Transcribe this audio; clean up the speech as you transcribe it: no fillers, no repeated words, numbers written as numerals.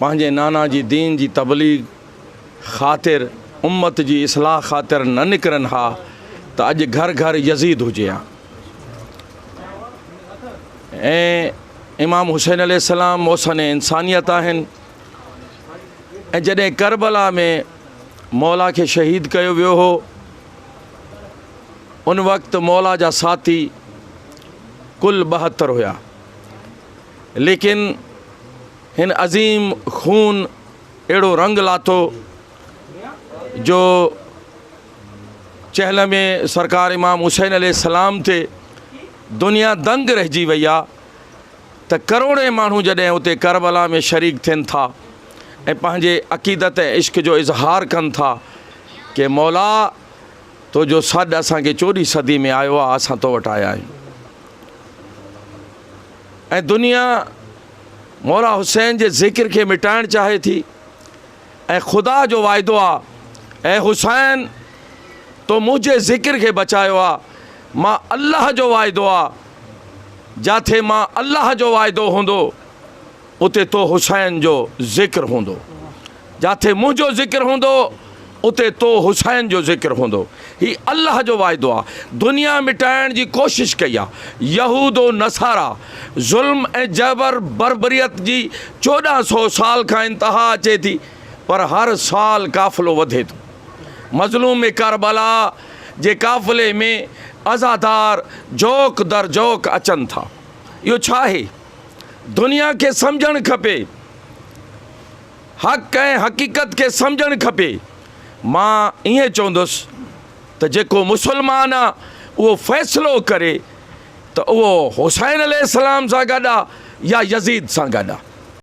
पंहिंजे नाना जी दीन जी तबलीग ख़ातिर उम्मत जी इस्लाह ख़ातिर न निकिरनि हा त अॼु घर घर यज़ीद हुजे हा। ऐं इमाम हुसैन अलैहिस्सलाम मौसन इंसानियत आहिनि। ऐं जॾहिं करबला में मौला खे शहीद कयो वियो हो उन वक़्तु मौला जा साथी कुल 72 हुया, लेकिन हिन अज़ीम खून अहिड़ो रंग लाथो जो चहल में सरकार इमाम हुसैन अलैहिस्सलाम ते दुनिया दंग रहिजी वई आहे त करोड़े माण्हू जॾहिं उते करबला में शरीक थियनि था ऐं पंहिंजे अक़ीदत ऐं इश्क जो इज़हार कनि था कि मौला तो जो सॾु असांखे 14वीं सदी में आयो आहे, असां तो वटि आया आहियूं। ऐं दुनिया मौला हुसैन जे ज़िक्र खे मिटाइणु चाहे थी ऐं ख़ुदा जो वाइदो आहे, ऐं हुसैन तो मुंहिंजे ज़िक्र खे बचायो आहे, मां अल्लाह जो वाइदो आहे, जाथे मां अल्लाह जो वाइदो हूंदो उते तो हुसैन जो ज़िक्र हूंदो, जाथे मुंहिंजो ज़िक्र हूंदो उते तो हुसैन जो ज़िक्र हूंदो। ही अल्लाह जो वाइदो आहे। दुनिया मिटाइण जी कोशिश कई आहे, यहूदो नसारा ज़ुल्म ऐं जबर बरबरियत जी 1400 साल खां इंतहा अचे थी, पर हर साल काफ़िलो वधे थो। मज़लूम करबला जे काफ़िले में अज़ादार जोक दर जोक अचनि था। इहो छा आहे? दुनिया खे सम्झणु खपे, हक़ ऐं हक़ीक़त खे सम्झणु खपे। मां ईअं चवंदुसि त जेको मुस्लमान आहे उहो फ़ैसिलो करे त उहो हुसैन अलैहिस्सलाम सां गॾु आहे या यज़ीद सां गॾु आहे।